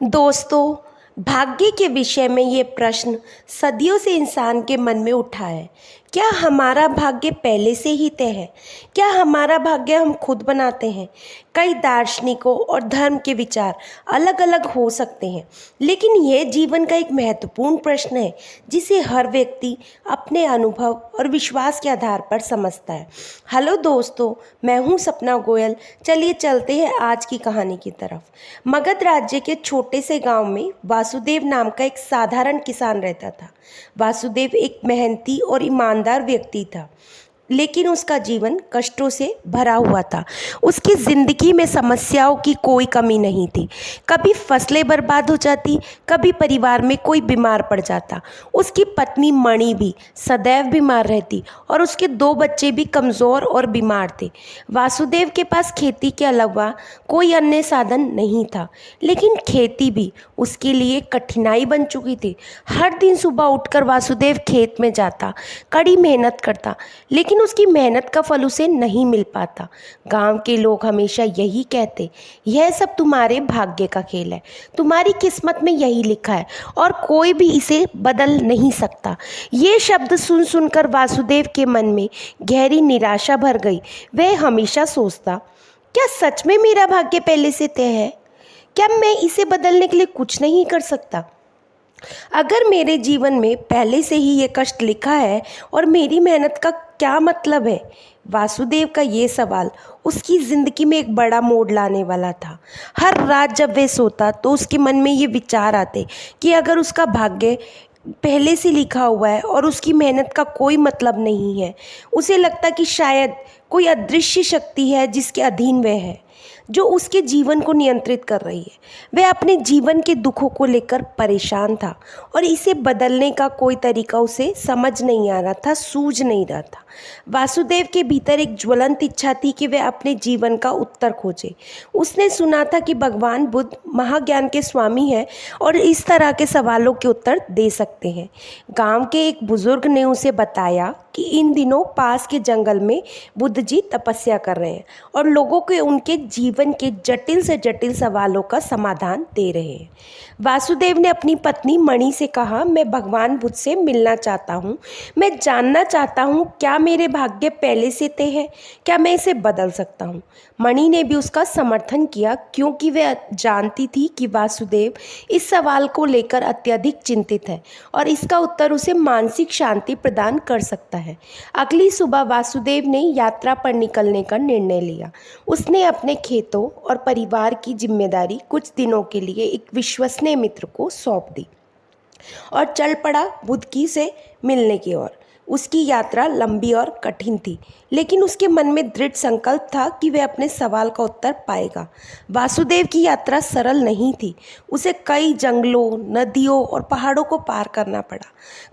दोस्तों, भाग्य के विषय में ये प्रश्न सदियों से इंसान के मन में उठा है। क्या हमारा भाग्य पहले से ही तय है? क्या हमारा भाग्य हम खुद बनाते हैं? कई दार्शनिकों और धर्म के विचार अलग अलग हो सकते हैं, लेकिन यह जीवन का एक महत्वपूर्ण प्रश्न है जिसे हर व्यक्ति अपने अनुभव और विश्वास के आधार पर समझता है। हेलो दोस्तों, मैं हूं सपना गोयल। चलिए चलते हैं आज की कहानी की तरफ। मगध राज्य के छोटे से गांव में वासुदेव नाम का एक साधारण किसान रहता था। वासुदेव एक मेहनती और ईमानदार व्यक्ति था, लेकिन उसका जीवन कष्टों से भरा हुआ था। उसकी ज़िंदगी में समस्याओं की कोई कमी नहीं थी। कभी फसलें बर्बाद हो जाती, कभी परिवार में कोई बीमार पड़ जाता। उसकी पत्नी मणि भी सदैव बीमार रहती और उसके 2 बच्चे भी कमज़ोर और बीमार थे। वासुदेव के पास खेती के अलावा कोई अन्य साधन नहीं था, लेकिन खेती भी उसके लिए कठिनाई बन चुकी थी। हर दिन सुबह उठकर वासुदेव खेत में जाता, कड़ी मेहनत करता, लेकिन उसकी मेहनत का फल उसे नहीं मिल पाता। गांव के लोग हमेशा यही कहते, यह सब तुम्हारे भाग्य का खेल है, तुम्हारी किस्मत में यही लिखा है और कोई भी इसे बदल नहीं सकता। ये शब्द सुन सुनकर वासुदेव के मन में गहरी निराशा भर गई। वह हमेशा सोचता, क्या सच में मेरा भाग्य पहले से तय है? क्या मैं इसे बदलने के लिए कुछ नहीं कर सकता? अगर मेरे जीवन में पहले से ही ये कष्ट लिखा है और मेरी मेहनत का क्या मतलब है? वासुदेव का ये सवाल उसकी ज़िंदगी में एक बड़ा मोड़ लाने वाला था। हर रात जब वह सोता तो उसके मन में ये विचार आते कि अगर उसका भाग्य पहले से लिखा हुआ है और उसकी मेहनत का कोई मतलब नहीं है, उसे लगता कि शायद कोई अदृश्य शक्ति है जिसके अधीन वह है, जो उसके जीवन को नियंत्रित कर रही है। वह अपने जीवन के दुखों को लेकर परेशान था और इसे बदलने का कोई तरीका उसे समझ नहीं आ रहा था, सूझ नहीं रहा था। वासुदेव के भीतर एक ज्वलंत इच्छा थी कि वह अपने जीवन का उत्तर खोजे। उसने सुना था कि भगवान बुद्ध महाज्ञान के स्वामी हैं और इस तरह के सवालों के उत्तर दे सकते हैं। गांव के एक बुजुर्ग ने उसे बताया कि इन दिनों पास के जंगल में बुद्ध जी तपस्या कर रहे हैं और लोगों के उनके जीवन के जटिल से जटिल सवालों का समाधान दे रहे हैं। वासुदेव ने अपनी पत्नी मणि से कहा, मैं भगवान बुद्ध से मिलना चाहता हूँ। मैं जानना चाहता हूँ, क्या मेरे भाग्य पहले से तय है? क्या मैं इसे बदल सकता हूँ? मणि ने भी उसका समर्थन किया, क्योंकि वह जानती थी कि वासुदेव इस सवाल को लेकर अत्यधिक चिंतित है और इसका उत्तर उसे मानसिक शांति प्रदान कर सकता है। अगली सुबह वासुदेव ने यात्रा पर निकलने का निर्णय लिया। उसने अपने खेतों और परिवार की जिम्मेदारी कुछ दिनों के लिए एक विश्वसनीय मित्र को सौंप दी और चल पड़ा बुद्ध की से मिलने की ओर। उसकी यात्रा लंबी और कठिन थी, लेकिन उसके मन में दृढ़ संकल्प था कि वह अपने सवाल का उत्तर पाएगा। वासुदेव की यात्रा सरल नहीं थी। उसे कई जंगलों, नदियों और पहाड़ों को पार करना पड़ा।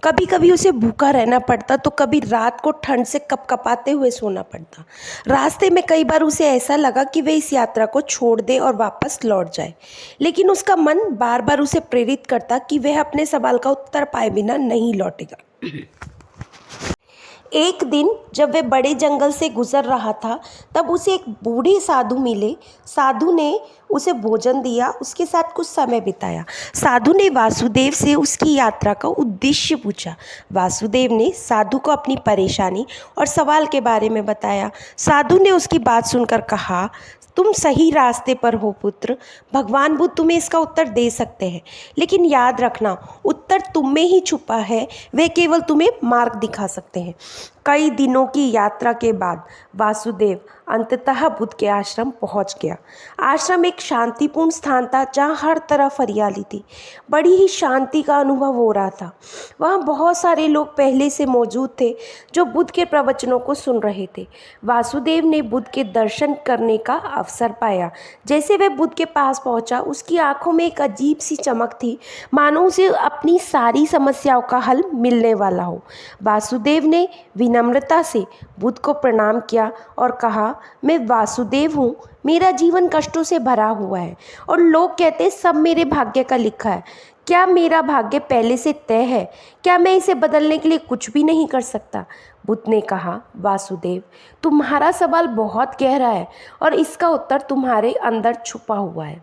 कभी कभी उसे भूखा रहना पड़ता तो कभी रात को ठंड से कपकपाते हुए सोना पड़ता। रास्ते में कई बार उसे ऐसा लगा कि वह इस यात्रा को छोड़ दे और वापस लौट जाए, लेकिन उसका मन बार बार उसे प्रेरित करता कि वह अपने सवाल का उत्तर पाए बिना नहीं लौटेगा। एक दिन जब वह बड़े जंगल से गुजर रहा था, तब उसे एक बूढ़े साधु मिले। साधु ने उसे भोजन दिया, उसके साथ कुछ समय बिताया। साधु ने वासुदेव से उसकी यात्रा का उद्देश्य पूछा। वासुदेव ने साधु को अपनी परेशानी और सवाल के बारे में बताया। साधु ने उसकी बात सुनकर कहा, तुम सही रास्ते पर हो पुत्र। भगवान बुद्ध तुम्हें इसका उत्तर दे सकते हैं, लेकिन याद रखना, उत्तर तुम में ही छुपा है। वे केवल तुम्हें मार्ग दिखा सकते हैं। कई दिनों की यात्रा के बाद वासुदेव अंततः बुद्ध के आश्रम पहुंच गया। आश्रम एक शांतिपूर्ण स्थान था जहां हर तरफ हरियाली थी। बड़ी ही शांति का अनुभव हो रहा था। वहां बहुत सारे लोग पहले से मौजूद थे जो बुद्ध के प्रवचनों को सुन रहे थे। वासुदेव ने बुद्ध के दर्शन करने का अवसर पाया। जैसे वह बुद्ध के पास पहुंचा, उसकी आंखों में एक अजीब सी चमक थी, मानो उसे अपनी सारी समस्याओं का हल मिलने वाला हो। वासुदेव ने विनम्रता से बुद्ध को प्रणाम किया और कहा, मैं वासुदेव हूँ। मेरा जीवन कष्टों से भरा हुआ है और लोग कहते सब मेरे भाग्य का लिखा है। क्या मेरा भाग्य पहले से तय है? क्या मैं इसे बदलने के लिए कुछ भी नहीं कर सकता? बुद्ध ने कहा, वासुदेव, तुम्हारा सवाल बहुत गहरा है और इसका उत्तर तुम्हारे अंदर छुपा हुआ है।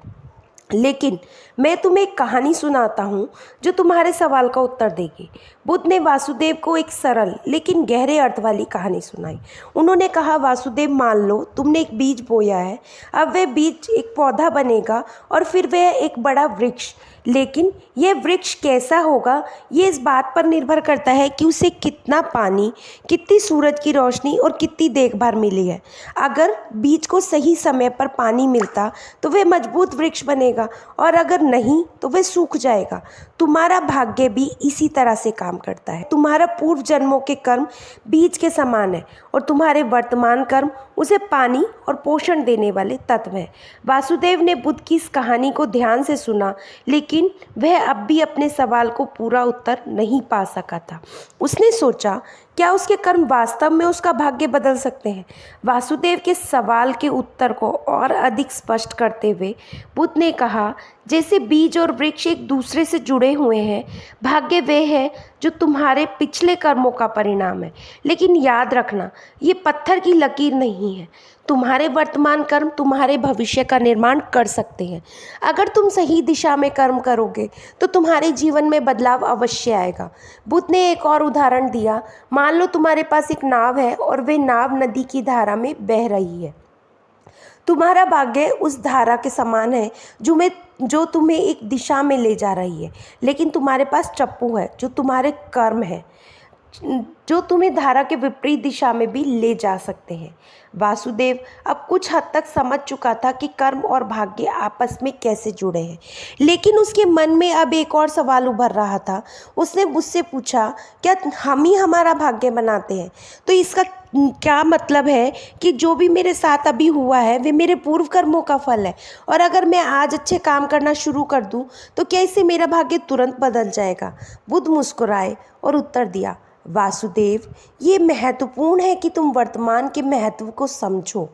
लेकिन मैं तुम्हें एक कहानी सुनाता हूँ जो तुम्हारे सवाल का उत्तर देगी। बुद्ध ने वासुदेव को एक सरल लेकिन गहरे अर्थ वाली कहानी सुनाई। उन्होंने कहा, वासुदेव, मान लो तुमने एक बीज बोया है। अब वह बीज एक पौधा बनेगा और फिर वह एक बड़ा वृक्ष। लेकिन यह वृक्ष कैसा होगा, ये इस बात पर निर्भर करता है कि उसे कितना पानी, कितनी सूरज की रोशनी और कितनी देखभाल मिली है। अगर बीज को सही समय पर पानी मिलता तो वह मजबूत वृक्ष बनेगा, और अगर नहीं तो वह सूख जाएगा। तुम्हारा भाग्य भी इसी तरह से काम करता है। तुम्हारा पूर्व जन्मों के कर्म बीज के समान है और तुम्हारे वर्तमान कर्म उसे पानी और पोषण देने वाले तत्व हैं। वासुदेव ने बुद्ध की इस कहानी को ध्यान से सुना, लेकिन वह अब भी अपने सवाल को पूरा उत्तर नहीं पा सका था। उसने सोचा, क्या उसके कर्म वास्तव में उसका भाग्य बदल सकते हैं? वासुदेव के सवाल के उत्तर को और अधिक स्पष्ट करते हुए बुद्ध ने कहा, जैसे बीज और वृक्ष एक दूसरे से जुड़े हुए हैं, भाग्य वह है जो तुम्हारे पिछले कर्मों का परिणाम है। लेकिन याद रखना, ये पत्थर की लकीर नहीं है। तुम्हारे वर्तमान कर्म तुम्हारे भविष्य का निर्माण कर सकते हैं। अगर तुम सही दिशा में कर्म करोगे तो तुम्हारे जीवन में बदलाव अवश्य आएगा। बुद्ध ने एक और उदाहरण दिया। मान लो तुम्हारे पास एक नाव है और वह नाव नदी की धारा में बह रही है। तुम्हारा भाग्य उस धारा के समान है जो तुम्हें एक दिशा में ले जा रही है। लेकिन तुम्हारे पास चप्पू है जो तुम्हारे कर्म है, जो तुम्हें धारा के विपरीत दिशा में भी ले जा सकते हैं। वासुदेव अब कुछ हद तक समझ चुका था कि कर्म और भाग्य आपस में कैसे जुड़े हैं, लेकिन उसके मन में अब एक और सवाल उभर रहा था। उसने मुझसे पूछा, क्या हम ही हमारा भाग्य बनाते हैं? तो इसका क्या मतलब है कि जो भी मेरे साथ अभी हुआ है वे मेरे पूर्व कर्मों का फल है, और अगर मैं आज अच्छे काम करना शुरू कर दूं तो क्या इससे मेरा भाग्य तुरंत बदल जाएगा? बुद्ध मुस्कुराए और उत्तर दिया, वासुदेव, ये महत्वपूर्ण है कि तुम वर्तमान के महत्व को समझो।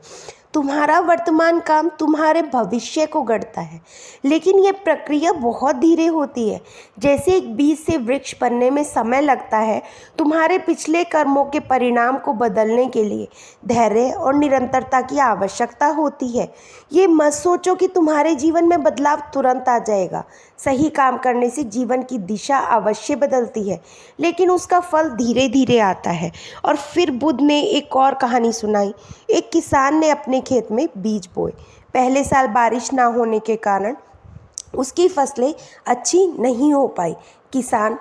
तुम्हारा वर्तमान काम तुम्हारे भविष्य को गढ़ता है, लेकिन यह प्रक्रिया बहुत धीरे होती है। जैसे एक बीज से वृक्ष बनने में समय लगता है, तुम्हारे पिछले कर्मों के परिणाम को बदलने के लिए धैर्य और निरंतरता की आवश्यकता होती है। ये मत सोचो कि तुम्हारे जीवन में बदलाव तुरंत आ जाएगा। सही काम करने से जीवन की दिशा अवश्य बदलती है, लेकिन उसका फल धीरे धीरे आता है। और फिर बुद्ध ने एक और कहानी सुनाई। एक किसान ने अपने खेत में बीज बोए। पहले साल बारिश ना होने के कारण उसकी फसलें अच्छी नहीं हो पाई। किसान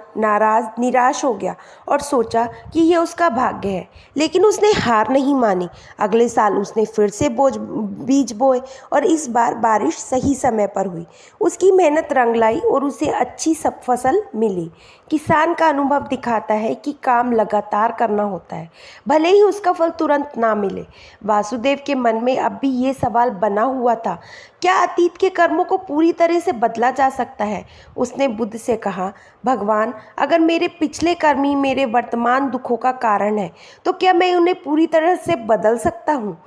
निराश हो गया और सोचा कि यह उसका भाग्य है, लेकिन उसने हार नहीं मानी। अगले साल उसने फिर से बीज बोए और इस बार बारिश सही समय पर हुई। उसकी मेहनत रंग लाई और उसे अच्छी सब फसल मिली। किसान का अनुभव दिखाता है कि काम लगातार करना होता है, भले ही उसका फल तुरंत ना मिले। वासुदेव के मन में अब भी ये सवाल बना हुआ था, क्या अतीत के कर्मों को पूरी तरह से बदला जा सकता है? उसने बुद्ध से कहा, भगवान, अगर मेरे पिछले कर्म ही मेरे वर्तमान दुखों का कारण है, तो क्या मैं उन्हें पूरी तरह से बदल सकता हूँ?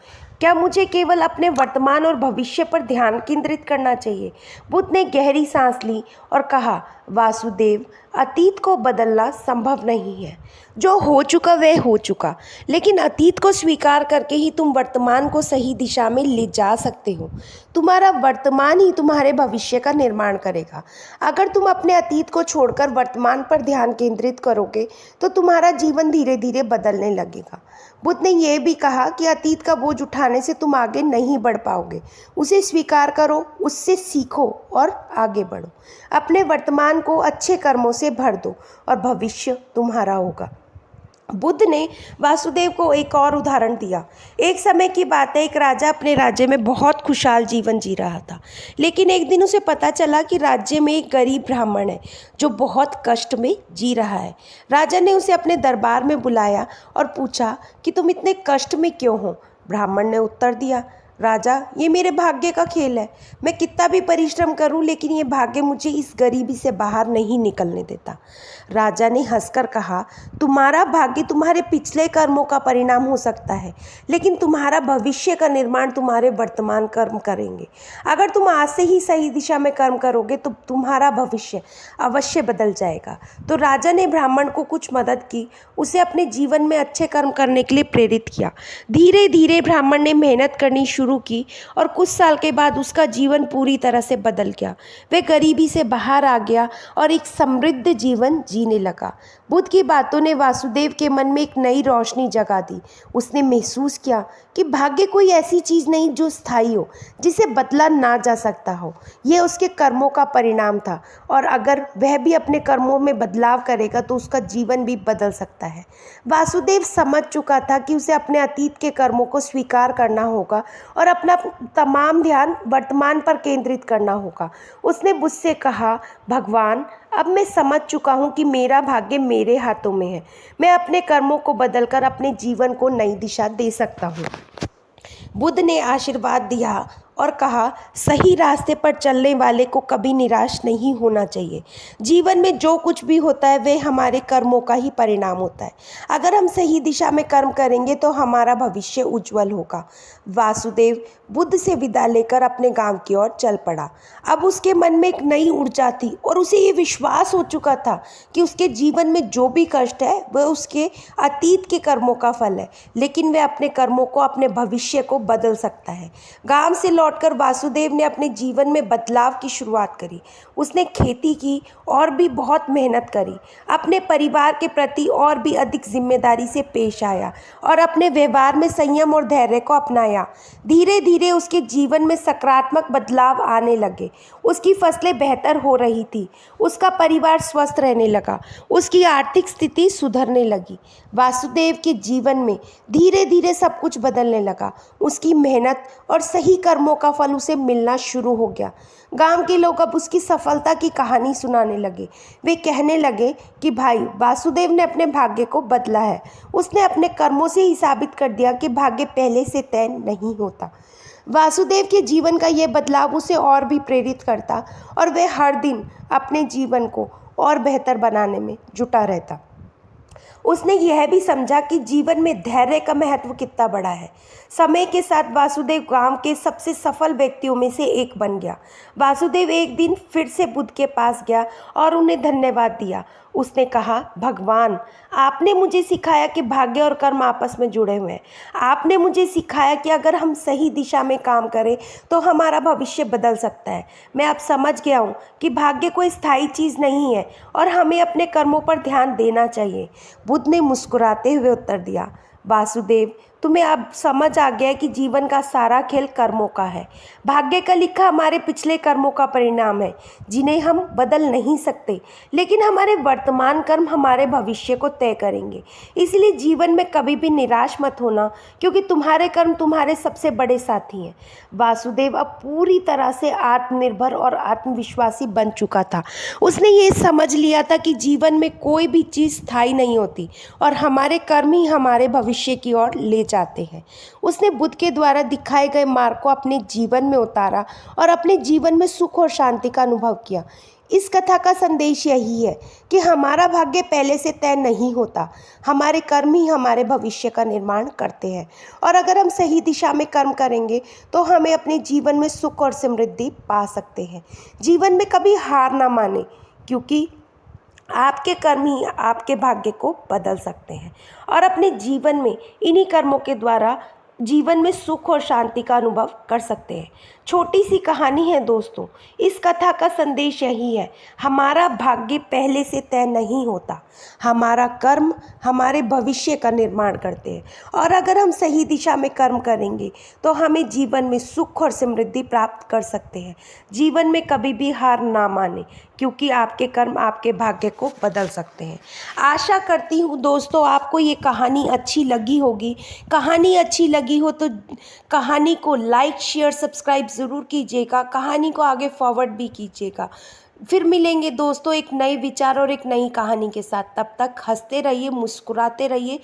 क्या मुझे केवल अपने वर्तमान और भविष्य पर ध्यान केंद्रित करना चाहिए? बुद्ध ने गहरी सांस ली और कहा, वासुदेव, अतीत को बदलना संभव नहीं है। जो हो चुका वह हो चुका, लेकिन अतीत को स्वीकार करके ही तुम वर्तमान को सही दिशा में ले जा सकते हो। तुम्हारा वर्तमान ही तुम्हारे भविष्य का निर्माण करेगा। अगर तुम अपने अतीत को छोड़कर वर्तमान पर ध्यान केंद्रित करोगे तो तुम्हारा जीवन धीरे धीरे बदलने लगेगा। बुद्ध ने यह भी कहा कि अतीत का बोझ उठाने से तुम आगे नहीं बढ़ पाओगे। उसे स्वीकार करो, उससे सीखो और आगे बढ़ो। अपने वर्तमान को अच्छे कर्मों से भर दो और भविष्य तुम्हारा होगा। बुद्ध ने वासुदेव को एक और उदाहरण दिया। एक समय की बात है, एक राजा अपने राज्य में बहुत खुशहाल जीवन जी रहा था, लेकिन एक दिन उसे पता चला कि राज्य में एक गरीब ब्राह्मण है जो बहुत कष्ट में जी रहा है। राजा ने उसे अपने दरबार में बुलाया और पूछा कि तुम इतने कष्ट में क्यों हो? ब्राह्मण ने उत्तर दिया, राजा, ये मेरे भाग्य का खेल है। मैं कितना भी परिश्रम करूं, लेकिन ये भाग्य मुझे इस गरीबी से बाहर नहीं निकलने देता। राजा ने हंसकर कहा, तुम्हारा भाग्य तुम्हारे पिछले कर्मों का परिणाम हो सकता है, लेकिन तुम्हारा भविष्य का निर्माण तुम्हारे वर्तमान कर्म करेंगे। अगर तुम आज से ही सही दिशा में कर्म करोगे तो तुम्हारा भविष्य अवश्य बदल जाएगा। तो राजा ने ब्राह्मण को कुछ मदद की, उसे अपने जीवन में अच्छे कर्म करने के लिए प्रेरित किया। धीरे धीरे ब्राह्मण ने मेहनत करनी शुरू शुरू की और कुछ साल के बाद उसका जीवन पूरी तरह से बदल गया। वह गरीबी से बाहर आ गया और एक समृद्ध जीवन जीने लगा। बुद्ध की बातों ने वासुदेव के मन में एक नई रोशनी जगा दी। उसने महसूस किया कि भाग्य कोई ऐसी चीज़ नहीं जो स्थायी हो, जिसे बदला ना जा सकता हो। यह उसके कर्मों का परिणाम था और अगर वह भी अपने कर्मों में बदलाव करेगा तो उसका जीवन भी बदल सकता है। वासुदेव समझ चुका था कि उसे अपने अतीत के कर्मों को स्वीकार करना होगा और अपना तमाम ध्यान वर्तमान पर केंद्रित करना होगा। उसने बुद्ध से कहा, भगवान, अब मैं समझ चुका हूँ कि मेरा भाग्य मेरे हाथों में है। मैं अपने कर्मों को बदलकर अपने जीवन को नई दिशा दे सकता हूँ। बुद्ध ने आशीर्वाद दिया और कहा, सही रास्ते पर चलने वाले को कभी निराश नहीं होना चाहिए। जीवन में जो कुछ भी होता है वह हमारे कर्मों का ही परिणाम होता है। अगर हम सही दिशा में कर्म करेंगे तो हमारा भविष्य उज्जवल होगा। वासुदेव बुद्ध से विदा लेकर अपने गांव की ओर चल पड़ा। अब उसके मन में एक नई ऊर्जा थी और उसे ये विश्वास हो चुका था कि उसके जीवन में जो भी कष्ट है वह उसके अतीत के कर्मों का फल है, लेकिन वह अपने कर्मों को, अपने भविष्य को बदल सकता है। गांव से लौटकर वासुदेव ने अपने जीवन में बदलाव की शुरुआत करी। उसने खेती की और भी बहुत मेहनत करी, अपने परिवार के प्रति और भी अधिक जिम्मेदारी से पेश आया और अपने व्यवहार में संयम और धैर्य को अपनाया। धीरे धीरे उसके जीवन में सकारात्मक बदलाव आने लगे। उसकी फसलें बेहतर हो रही थी, उसका परिवार स्वस्थ रहने लगा, उसकी आर्थिक स्थिति सुधरने लगी। वासुदेव के जीवन में धीरे धीरे सब कुछ बदलने लगा। उसकी मेहनत और सही कर्मों का फल उसे मिलना शुरू हो गया। गांव के लोग अब उसकी सफलता की कहानी सुनाने लगे। वे कहने लगे कि भाई, वासुदेव ने अपने भाग्य को बदला है। उसने अपने कर्मों से ही साबित कर दिया कि भाग्य पहले से तय नहीं होता। वासुदेव के जीवन का यह बदलाव उसे और भी प्रेरित करता और वह हर दिन अपने जीवन को और बेहतर बनाने में जुटा रहता। उसने यह भी समझा कि जीवन में धैर्य का महत्व कितना बड़ा है। समय के साथ वासुदेव गांव के सबसे सफल व्यक्तियों में से एक बन गया। वासुदेव एक दिन फिर से बुद्ध के पास गया और उन्हें धन्यवाद दिया। उसने कहा, भगवान, आपने मुझे सिखाया कि भाग्य और कर्म आपस में जुड़े हुए हैं। आपने मुझे सिखाया कि अगर हम सही दिशा में काम करें तो हमारा भविष्य बदल सकता है। मैं अब समझ गया हूँ कि भाग्य कोई स्थायी चीज़ नहीं है और हमें अपने कर्मों पर ध्यान देना चाहिए। बुद्ध ने मुस्कुराते हुए उत्तर दिया, वासुदेव, तुम्हें अब समझ आ गया है कि जीवन का सारा खेल कर्मों का है। भाग्य का लिखा हमारे पिछले कर्मों का परिणाम है, जिन्हें हम बदल नहीं सकते, लेकिन हमारे वर्तमान कर्म हमारे भविष्य को तय करेंगे। इसलिए जीवन में कभी भी निराश मत होना, क्योंकि तुम्हारे कर्म तुम्हारे सबसे बड़े साथी हैं। वासुदेव अब पूरी तरह से आत्मनिर्भर और आत्मविश्वासी बन चुका था। उसने ये समझ लिया था कि जीवन में कोई भी चीज़ स्थायी नहीं होती और हमारे कर्म ही हमारे भविष्य की ओर ले जाते हैं। उसने बुद्ध के द्वारा दिखाए गए मार्ग को अपने जीवन में उतारा और अपने जीवन में सुख और शांति का अनुभव किया। इस कथा का संदेश यही है कि हमारा भाग्य पहले से तय नहीं होता, हमारे कर्म ही हमारे भविष्य का निर्माण करते हैं। और अगर हम सही दिशा में कर्म करेंगे तो हमें अपने जीवन में सुख और समृद्धि पा सकते हैं। जीवन में कभी हार ना माने, क्योंकि आपके कर्म ही आपके भाग्य को बदल सकते हैं और अपने जीवन में इन्हीं कर्मों के द्वारा जीवन में सुख और शांति का अनुभव कर सकते हैं। छोटी सी कहानी है दोस्तों, इस कथा का संदेश यही है, हमारा भाग्य पहले से तय नहीं होता, हमारा कर्म हमारे भविष्य का निर्माण करते हैं। और अगर हम सही दिशा में कर्म करेंगे तो हमें जीवन में सुख और समृद्धि प्राप्त कर सकते हैं। जीवन में कभी भी हार ना माने, क्योंकि आपके कर्म आपके भाग्य को बदल सकते हैं। आशा करती हूँ दोस्तों आपको ये कहानी अच्छी लगी होगी। कहानी अच्छी लगी हो तो कहानी को लाइक, शेयर, सब्सक्राइब ज़रूर कीजिएगा। कहानी को आगे फॉरवर्ड भी कीजिएगा। फिर मिलेंगे दोस्तों एक नए विचार और एक नई कहानी के साथ। तब तक हंसते रहिए, मुस्कुराते रहिए।